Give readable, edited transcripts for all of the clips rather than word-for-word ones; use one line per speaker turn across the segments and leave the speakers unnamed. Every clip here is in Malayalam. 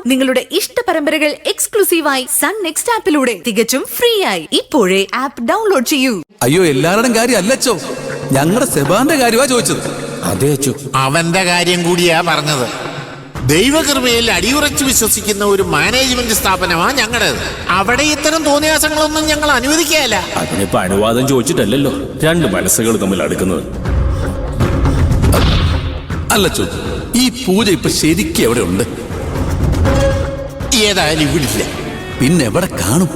നിങ്ങളുടെ ഇഷ്ട പരമ്പരകൾ എക്സ്ക്ലൂസീവായി സൺ നെക്സ്റ്റ് ആപ്പിലൂടെ തികച്ചും ഫ്രീ ആയി. ഇപ്പോഴേ ആപ്പ് ഡൗൺലോഡ് ചെയ്യൂ.
അയ്യോ, എല്ലാവരുടെയും കാര്യം അല്ലച്ചോ, ഞങ്ങളുടെ സെബാന്റെ കാര്യമാ ചോദിച്ചത്.
അതെ അച്ചു,
അവന്റെ കാര്യം കൂടിയാ പറഞ്ഞത്. ദൈവകൃപയിൽ അടിയുറച്ച് വിശ്വസിക്കുന്ന ഒരു മാനേജ്മെന്റ് സ്ഥാപനമാണ് ഞങ്ങളുടേത്. അവിടെ ഇത്തരം തോന്നിയാസങ്ങളൊന്നും ഞങ്ങൾ അനുവദിക്കുകയല്ല.
അതിനിപ്പോ അനുവാദം ചോദിച്ചിട്ടല്ലല്ലോ രണ്ട് മനസ്സുകൾ തമ്മിൽ അടുക്കുന്നത്.
അല്ലച്ചോ, ഈ പൂജ ഇപ്പൊ ശരിക്കും എവിടെ ഉണ്ട്?
ഏതായാലും ഇവിടില്ല.
പിന്നെ എവിടെ കാണും?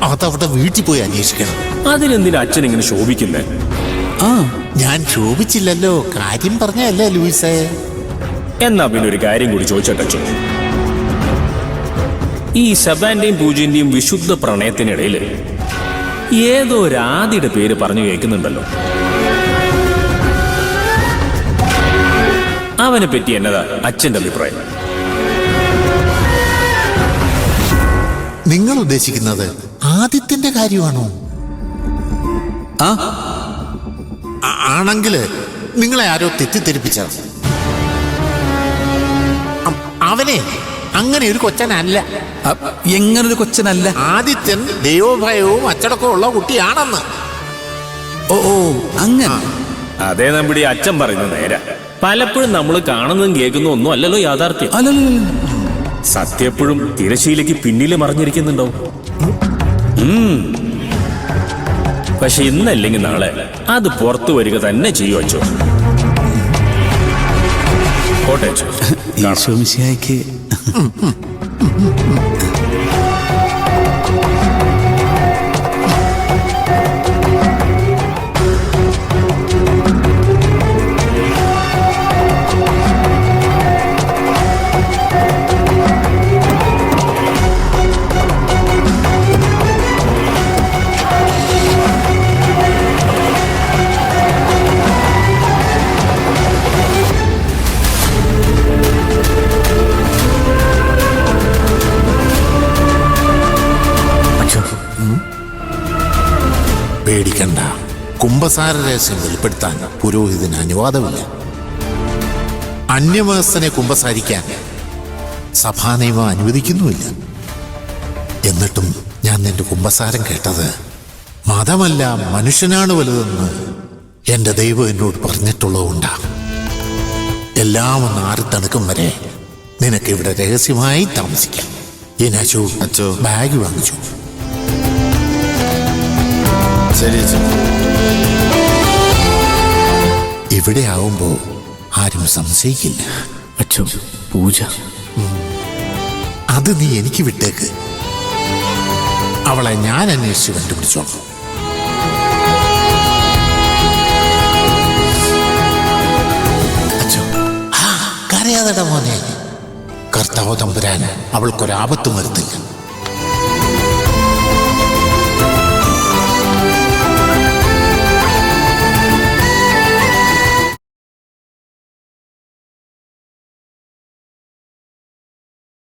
അതവിടെ വീട്ടിൽ പോയി അന്വേഷിക്കണം.
അതിനെന്തിനാ അച്ഛൻ ഇങ്ങനെ ശോഭിക്കുന്നേ?
ഞാൻ ശോഭിച്ചില്ലല്ലോ, കാര്യം പറഞ്ഞല്ലേ ലൂയിസേ.
എന്നാ പിന്നെ ഒരു കാര്യം കൂടി ചോദിച്ചോ. ഈ സെബാന്റെയും പൂജന്റെയും വിശുദ്ധ പ്രണയത്തിനിടയിൽ ഏതോ രാധിയുടെ പേര് പറഞ്ഞു കേൾക്കുന്നുണ്ടല്ലോ. അവനെ പറ്റി എന്നതാ അച്ഛന്റെ അഭിപ്രായം?
നിങ്ങൾ ഉദ്ദേശിക്കുന്നത് ആദിത്യന്റെ കാര്യമാണോ? ആണെങ്കില് നിങ്ങളെ ആരോ തെറ്റിദ്ധരിപ്പിച്ച. അവനെ അങ്ങനെ ഒരു കൊച്ചനല്ല.
എങ്ങനൊരു കൊച്ചനല്ല?
ആദിത്യൻ ദൈവഭയവും അച്ചടക്കവും ഉള്ള കുട്ടിയാണെന്ന്.
ഓ അങ്ങനെ.
അതേ നമ്മുടെ അച്ഛൻ പറയുന്നത് നേരെ. പലപ്പോഴും നമ്മൾ കാണുന്നതും കേൾക്കുന്നതും ഒന്നും അല്ലല്ലോ യാഥാർത്ഥ്യം. സത്യപ്പോഴും തിരശ്ശീലയ്ക്ക് പിന്നിൽ മറിഞ്ഞിരിക്കുന്നുണ്ടാവും. പക്ഷെ ഇന്നല്ലെങ്കിൽ നാളെ അത് പുറത്തു വരിക തന്നെ ചെയ്യും അച്ചോ. കോട്ടെ
ഈശോമിശിഹായ്ക്ക്.
പേടിക്കണ്ട, കുംഭസാര രഹസ്യം വെളിപ്പെടുത്താൻ പുരോഹിതന് അനുവാദമില്ല. അന്യമതസ്ഥനെ കുംഭസാരിക്കാൻ സഭാനിയമം അനുവദിക്കുന്നുമില്ല. എന്നിട്ടും ഞാൻ നിന്റെ കുംഭസാരം കേട്ടത് മതമല്ല മനുഷ്യനാണ് വലുതെന്ന് എന്റെ ദൈവം എന്നോട് പറഞ്ഞിട്ടുള്ളതുകൊണ്ടാ. എല്ലാം ഒന്ന് ആറിത്തണുക്കും വരെ നിനക്ക് ഇവിടെ രഹസ്യമായി താമസിക്കാം. അച്ചോ ബാഗ് വാങ്ങിച്ചു. ഇവിടെ ആവുമ്പോ ആരും സംശയിക്കില്ല.
അച്ഛോ, പൂജ
അത് നീ എനിക്ക് വിട്ടേക്ക്. അവളെ ഞാൻ അന്വേഷിച്ച് കണ്ടുപിടിച്ചോളാം. അച്ഛോ, കരയാതെടാ മോനെ. കർത്താവ് തമ്പുരാൻ അവൾക്കൊരാപത്തും വരുത്തില്ല.